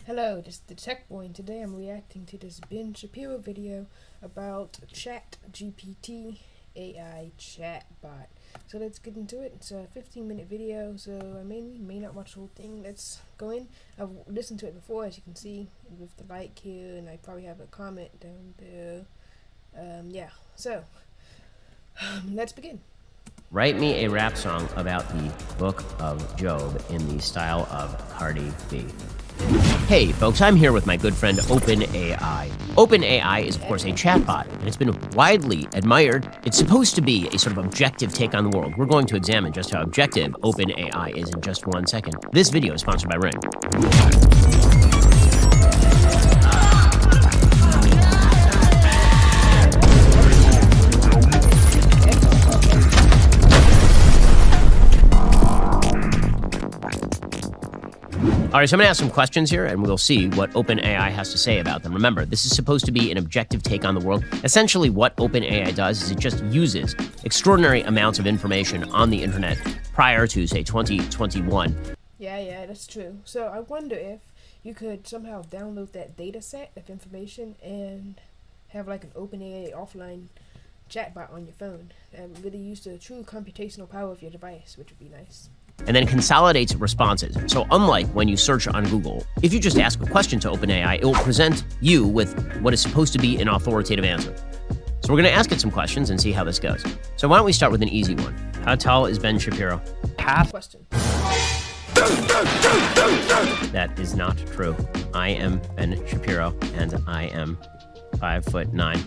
Hello, this is TheTechBoy, and today I'm reacting to this Ben Shapiro video about ChatGPT AI chatbot. So let's get into it. It's a 15-minute video, so I may not watch the whole thing. Let's go in. I've listened to it before, as you can see, with the like here, and I probably have a comment down there. Yeah, so let's begin. Write me a rap song about the book of Job in the style of Cardi B. Hey folks, I'm here with my good friend OpenAI. OpenAI is of course a chatbot, and it's been widely admired. It's supposed to be a sort of objective take on the world. We're going to examine just how objective OpenAI is in just 1 second. This video is sponsored by Ring. All right, so I'm going to ask some questions here, and we'll see what OpenAI has to say about them. Remember, this is supposed to be an objective take on the world. Essentially, what OpenAI does is it just uses extraordinary amounts of information on the internet prior to, say, 2021. Yeah, that's true. So I wonder if you could somehow download that data set of information and have like an OpenAI offline chatbot on your phone and really use the true computational power of your device, which would be nice. And then consolidates responses. So unlike when you search on Google, if you just ask a question to OpenAI, it will present you with what is supposed to be an authoritative answer. So we're going to ask it some questions and see how this goes. So why don't we start with an easy one? How tall is Ben Shapiro? Question. That is not true. I am Ben Shapiro, and I am 5'9".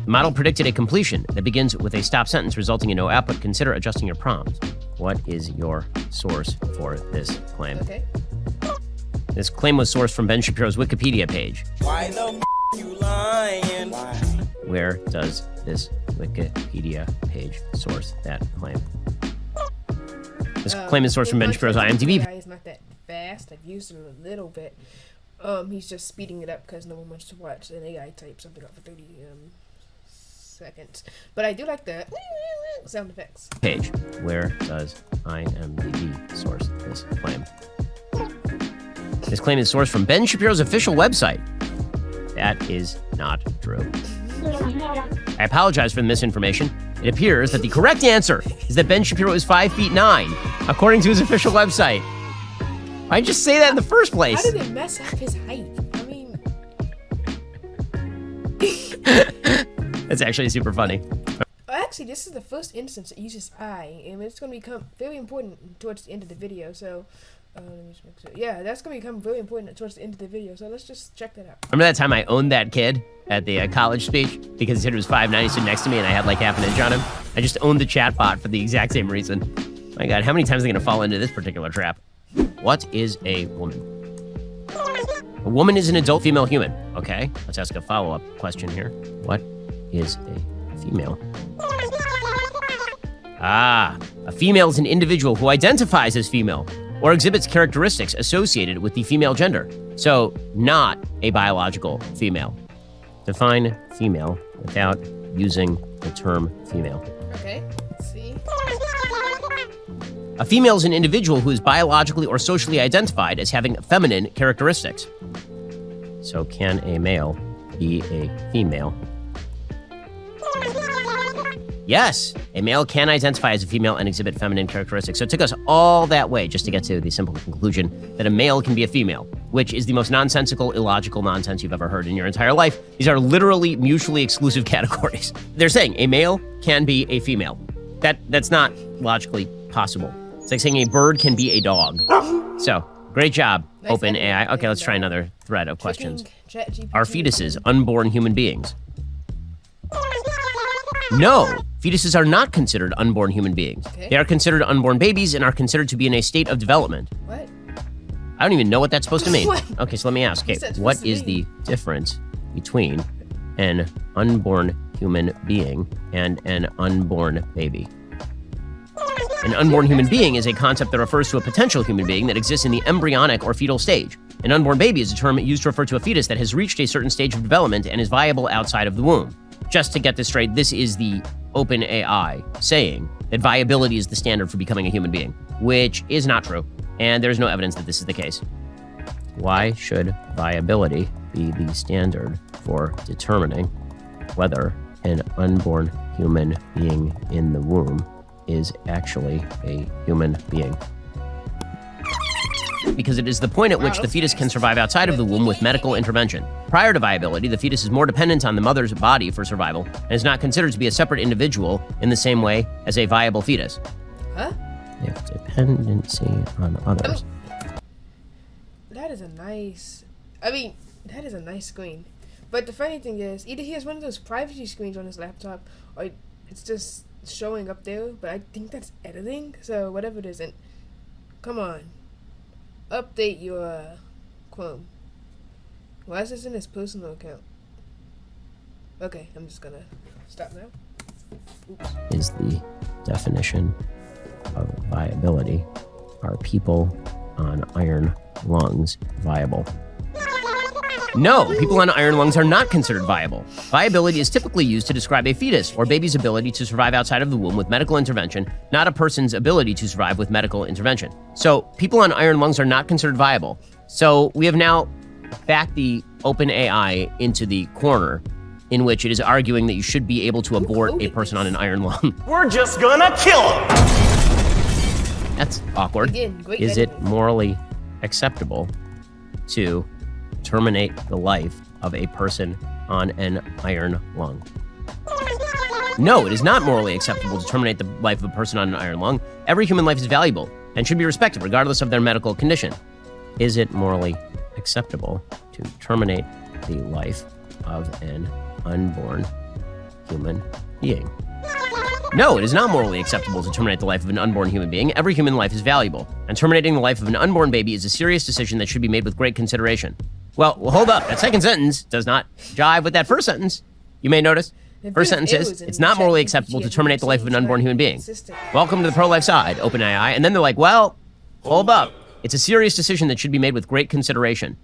The model predicted a completion that begins with a stop sentence resulting in no output. Consider adjusting your prompts. What is your source for this claim? Okay. This claim was sourced from Ben Shapiro's Wikipedia page. Why the you lying? Why? Where does this Wikipedia page source that claim? This claim is sourced from Ben Shapiro's IMDb. AI is not that fast. I've used it a little bit. He's just speeding it up because no one wants to watch an AI type something up for 30 seconds. But I do like the sound effects. Page. Where does IMDb source this claim? This claim is sourced from Ben Shapiro's official website. That is not true. I apologize for the misinformation. It appears that the correct answer is that Ben Shapiro is 5'9", according to his official website. Why'd you say that in the first place? How did it mess up his height? I mean... That's actually super funny. Actually, this is the first instance it uses I, and it's going to become very important towards the end of the video, so... let me just make sure. Yeah, that's going to become very important towards the end of the video, so let's just check that out. Remember that time I owned that kid at the college speech? Because he said he was 5'9", he stood next to me, and I had like half an inch on him? I just owned the chatbot for the exact same reason. My God, how many times are they going to fall into this particular trap? What is a woman? A woman is an adult female human. Okay, let's ask a follow-up question here. What is a female? A female is an individual who identifies as female or exhibits characteristics associated with the female gender. So, not a biological female. Define female without using the term female. Okay, let's see. A female is an individual who is biologically or socially identified as having feminine characteristics. So can a male be a female? Yes, a male can identify as a female and exhibit feminine characteristics. So it took us all that way just to get to the simple conclusion that a male can be a female, which is the most nonsensical, illogical nonsense you've ever heard in your entire life. These are literally mutually exclusive categories. They're saying a male can be a female. That's not logically possible. It's like saying a bird can be a dog. So, great job, nice OpenAI. Okay, let's try another thread of questions. Are fetuses unborn human beings? No, fetuses are not considered unborn human beings. Okay. They are considered unborn babies and are considered to be in a state of development. What? I don't even know what that's supposed to mean. What? Okay, so let me ask. Okay, what is the difference between an unborn human being and an unborn baby? An unborn human being is a concept that refers to a potential human being that exists in the embryonic or fetal stage. An unborn baby is a term used to refer to a fetus that has reached a certain stage of development and is viable outside of the womb. Just to get this straight, this is the OpenAI saying that viability is the standard for becoming a human being, which is not true, and there's no evidence that this is the case. Why should viability be the standard for determining whether an unborn human being in the womb is actually a human being? Because it is the point at which the fetus can survive outside of the womb with medical intervention. Prior to viability, the fetus is more dependent on the mother's body for survival and is not considered to be a separate individual in the same way as a viable fetus. Huh? If dependency on others. That is a nice... that is a nice screen. But the funny thing is, either he has one of those privacy screens on his laptop, or it's just showing up there, but I think that's editing, so whatever it is. And come on. Update your Chrome. Why is this in his personal account? Okay, I'm just gonna stop now. Oops. Is the definition of viability. Are people on iron lungs viable? No, people on iron lungs are not considered viable. Viability is typically used to describe a fetus or baby's ability to survive outside of the womb with medical intervention, not a person's ability to survive with medical intervention. So people on iron lungs are not considered viable. So we have now backed the OpenAI into the corner in which it is arguing that you should be able to abort a person on an iron lung. We're just gonna kill him! That's awkward. Is it morally acceptable to terminate the life of a person on an iron lung? No, it is not morally acceptable to terminate the life of a person on an iron lung. Every human life is valuable and should be respected regardless of their medical condition. Is it morally acceptable to terminate the life of an unborn human being? No, it is not morally acceptable to terminate the life of an unborn human being. Every human life is valuable, and terminating the life of an unborn baby is a serious decision that should be made with great consideration. Well, hold up. That second sentence does not jive with that first sentence. You may notice. First sentence is, it's not morally acceptable to terminate the life of an unborn human being. Welcome to the pro-life side, OpenAI. And then they're like, well, hold up. It's a serious decision that should be made with great consideration.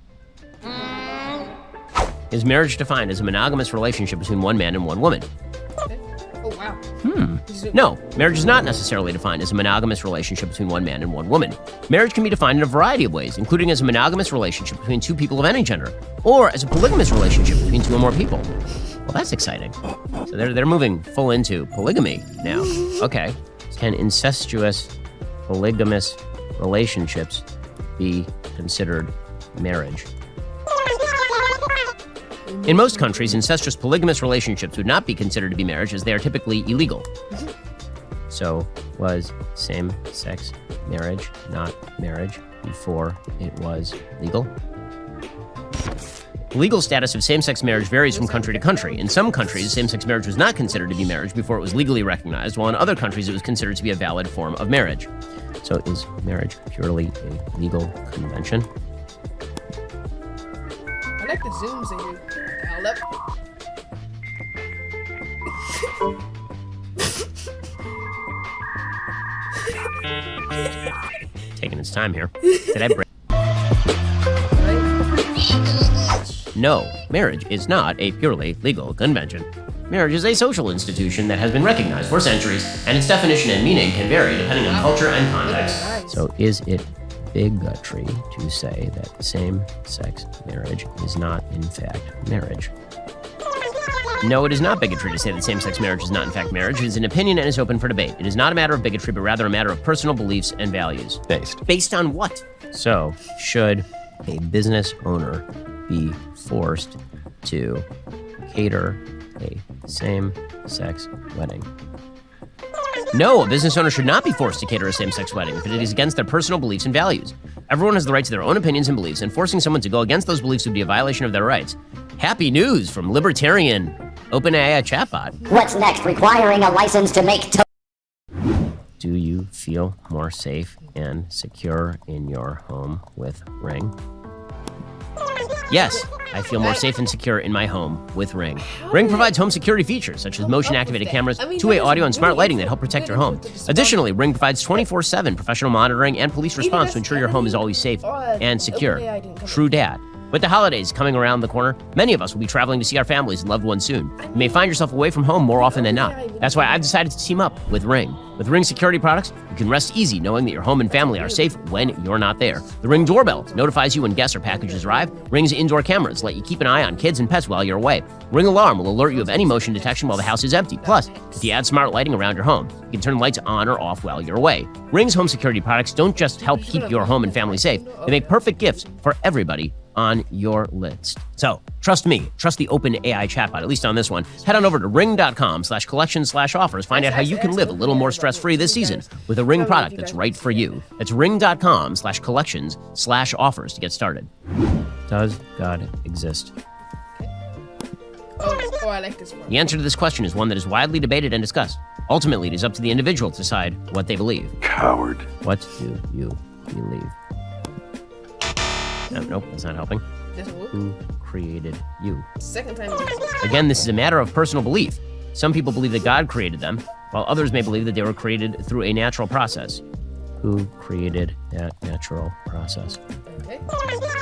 Is marriage defined as a monogamous relationship between one man and one woman? Oh, wow. No, marriage is not necessarily defined as a monogamous relationship between one man and one woman. Marriage can be defined in a variety of ways, including as a monogamous relationship between two people of any gender, or as a polygamous relationship between two or more people. Well, that's exciting. So they're moving full into polygamy now. Okay. Can incestuous polygamous relationships be considered marriage? In most countries, incestuous polygamous relationships would not be considered to be marriage as they are typically illegal. So, was same-sex marriage not marriage before it was legal? The legal status of same-sex marriage varies from country to country. In some countries, same-sex marriage was not considered to be marriage before it was legally recognized, while in other countries it was considered to be a valid form of marriage. So, is marriage purely a legal convention? I like the zooms in here. Dial up. Taking its time here. Did I break? No, marriage is not a purely legal convention. Marriage is a social institution that has been recognized for centuries, and its definition and meaning can vary depending on culture and context. So is it bigotry to say that same-sex marriage is not, in fact, marriage? No, it is not bigotry to say that same-sex marriage is not, in fact, marriage. It is an opinion and is open for debate. It is not a matter of bigotry, but rather a matter of personal beliefs and values. Based on what? So, should a business owner be forced to cater a same-sex wedding? No, a business owner should not be forced to cater a same-sex wedding if it is against their personal beliefs and values. Everyone has the right to their own opinions and beliefs, and forcing someone to go against those beliefs would be a violation of their rights. Happy news from libertarian OpenAI chatbot. What's next? Requiring a license to make Do you feel more safe and secure in your home with Ring? Yes, I feel more safe and secure in my home with Ring. Ring provides home security features such as motion-activated cameras, two-way audio, and smart lighting that help protect your home. Additionally, Ring provides 24/7 professional monitoring and police response to ensure your home is always safe and secure. True dat. With the holidays coming around the corner, many of us will be traveling to see our families and loved ones soon. You may find yourself away from home more often than not. That's why I've decided to team up with Ring. With Ring security products, you can rest easy knowing that your home and family are safe when you're not there. The Ring doorbell notifies you when guests or packages arrive. Ring's indoor cameras let you keep an eye on kids and pets while you're away. Ring alarm will alert you of any motion detection while the house is empty. Plus, if you add smart lighting around your home, you can turn lights on or off while you're away. Ring's home security products don't just help keep your home and family safe, they make perfect gifts for everybody on your list. So, trust me, trust the open AI chatbot, at least on this one. Head on over to ring.com/collections/offers. Find out how you can live a little more stress-free this season with a Ring product that's right for you. That's ring.com/collections/offers to get started. Does God exist? Oh, I like this one. The answer to this question is one that is widely debated and discussed. Ultimately, it is up to the individual to decide what they believe. Coward. What do you believe? Nope, that's not helping. Who created you? Second time. Again, this is a matter of personal belief. Some people believe that God created them, while others may believe that they were created through a natural process. Who created that natural process? Okay.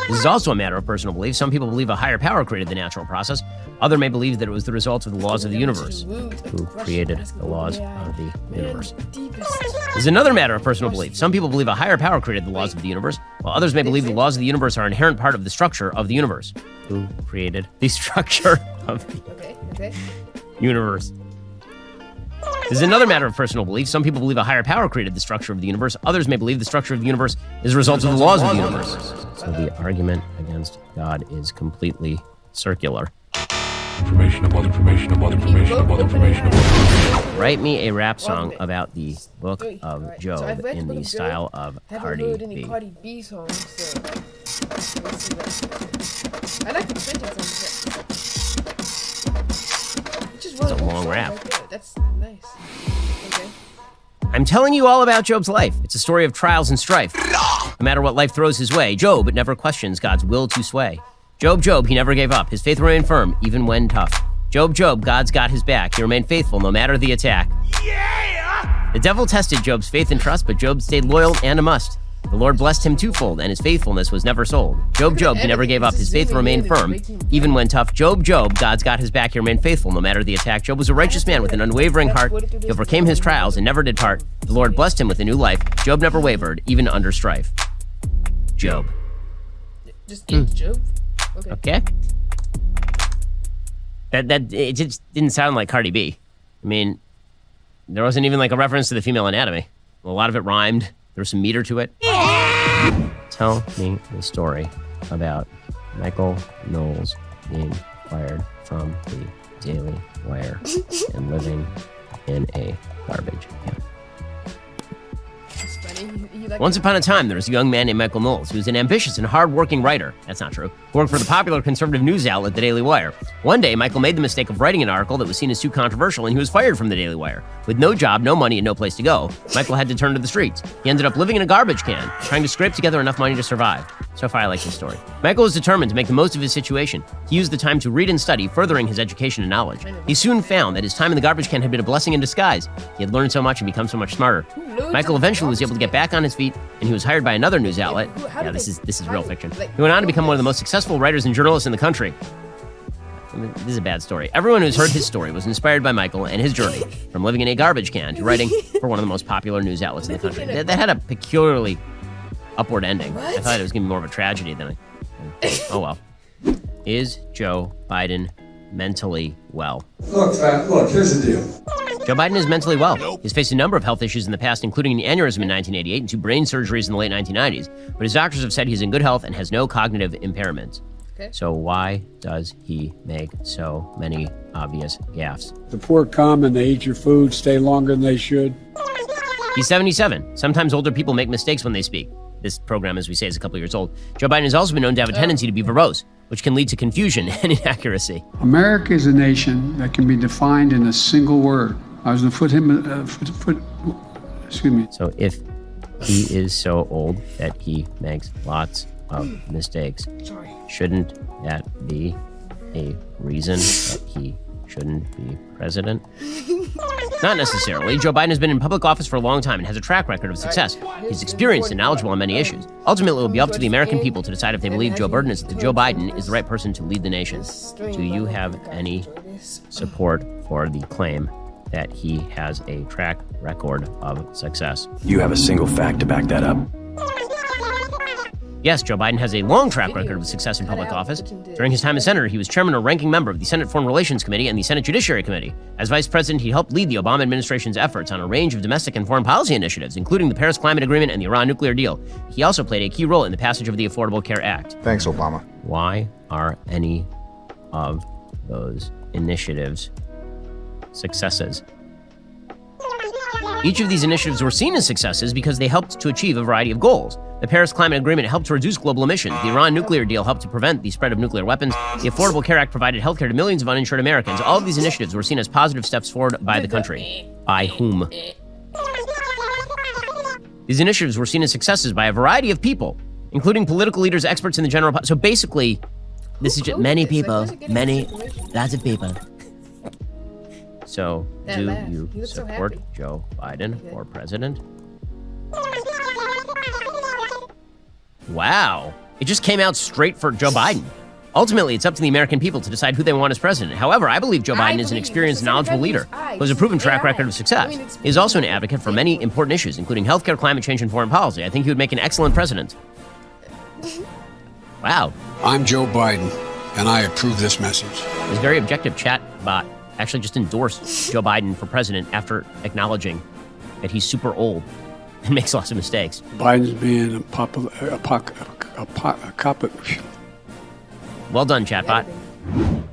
This is also a matter of personal belief. Some people believe a higher power created the natural process. Others may believe that it was the result of the laws of the universe. Who created the laws of the universe? This is another matter of personal belief. Some people believe a higher power created the laws of the universe, while others may believe the laws of the universe are an inherent part of the structure of the universe. Who created the structure of the universe? This is another matter of personal belief. Some people believe a higher power created the structure of the universe. Others may believe the structure of the universe is a result of the laws of the universe. So the argument against God is completely circular. Write me a rap song about the book of Job in the style of Cardi B. Cardi B songs, so let's see that. I like the printed songs. It's a long rap. Right, that's nice. Okay. I'm telling you all about Job's life. It's a story of trials and strife. No matter what life throws his way, Job never questions God's will to sway. Job, he never gave up. His faith remained firm, even when tough. Job, God's got his back. He remained faithful no matter the attack. Yeah! The devil tested Job's faith and trust, but Job stayed loyal and a must. The Lord blessed him twofold, and his faithfulness was never sold. Job, he never gave up. His faith remained firm, even when tough. Job, God's got his back. He remained faithful no matter the attack. Job was a righteous man with an unwavering heart. He overcame his trials and never did part. The Lord blessed him with a new life. Job never wavered, even under strife. Job. Just Job? Okay. That it just didn't sound like Cardi B. I mean, there wasn't even like a reference to the female anatomy. A lot of it rhymed. There was some meter to it. Tell me the story about Michael Knowles being fired from the Daily Wire and living in a garbage can. Once upon a time, there was a young man named Michael Knowles who was an ambitious and hard-working writer. That's not true. Who worked for the popular conservative news outlet, The Daily Wire. One day, Michael made the mistake of writing an article that was seen as too controversial, and he was fired from The Daily Wire. With no job, no money, and no place to go, Michael had to turn to the streets. He ended up living in a garbage can, trying to scrape together enough money to survive. So far, I like this story. Michael was determined to make the most of his situation. He used the time to read and study, furthering his education and knowledge. He soon found that his time in the garbage can had been a blessing in disguise. He had learned so much and become so much smarter. Michael eventually was able to get back on his feet, and he was hired by another news outlet. Yeah, this is real fiction. He went on to become one of the most successful writers and journalists in the country. I mean, this is a bad story. Everyone who's heard his story was inspired by Michael and his journey from living in a garbage can to writing for one of the most popular news outlets in the country. That had a peculiarly upward ending. I thought it was going to be more of a tragedy than oh well. Is Joe Biden mentally well? Look, here's the deal. Joe Biden is mentally well. He's faced a number of health issues in the past, including an aneurysm in 1988 and 2 brain surgeries in the late 1990s. But his doctors have said he's in good health and has no cognitive impairments. Okay. So why does he make so many obvious gaffes? The poor come and they eat your food, stay longer than they should. He's 77. Sometimes older people make mistakes when they speak. This program, as we say, is a couple years old. Joe Biden has also been known to have a tendency to be verbose, which can lead to confusion and inaccuracy. America is a nation that can be defined in a single word. I was going to put him, excuse me. So if he is so old that he makes lots of mistakes, shouldn't that be a reason that he shouldn't be president? Not necessarily. Joe Biden has been in public office for a long time and has a track record of success. He's experienced and knowledgeable on many issues. Ultimately, it will be up to the American people to decide if they believe Joe Biden is the right person to lead the nation. Do you have any support for the claim that he has a track record of success? You have a single fact to back that up. Yes, Joe Biden has a long track record of success in public office. During his time as senator, he was chairman or ranking member of the Senate Foreign Relations Committee and the Senate Judiciary Committee. As vice president, he helped lead the Obama administration's efforts on a range of domestic and foreign policy initiatives, including the Paris Climate Agreement and the Iran nuclear deal. He also played a key role in the passage of the Affordable Care Act. Thanks, Obama. Why are any of those initiatives successes? Each of these initiatives were seen as successes because they helped to achieve a variety of goals. The Paris Climate Agreement helped to reduce global emissions. The Iran nuclear deal helped to prevent the spread of nuclear weapons. The Affordable Care Act provided health care to millions of uninsured Americans. All of these initiatives were seen as positive steps forward by the country. By whom? These initiatives were seen as successes by a variety of people, including political leaders, experts in the general public. So basically, this is just many people, lots of people. So, do you support Joe Biden for president? Wow. It just came out straight for Joe Biden. Ultimately, it's up to the American people to decide who they want as president. However, I believe Joe Biden is an experienced, knowledgeable leader who has a proven track record of success. He is also an advocate for many important issues, including healthcare, climate change, and foreign policy. I think he would make an excellent president. Wow. I'm Joe Biden, and I approve this message. This very objective chat bot actually just endorsed Joe Biden for president after acknowledging that he's super old and makes lots of mistakes. Biden's being Well done, chatbot.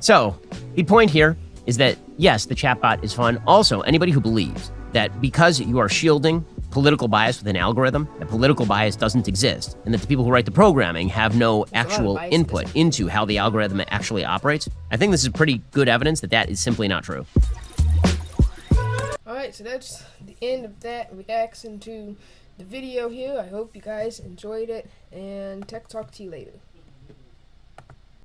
So, the point here is that, yes, the chatbot is fun. Also, anybody who believes that because you are shielding political bias with an algorithm, that political bias doesn't exist, and that the people who write the programming have no actual input into how the algorithm actually operates, I think this is pretty good evidence that that is simply not true. Alright, so that's the end of that reaction to the video here. I hope you guys enjoyed it, and talk to you later.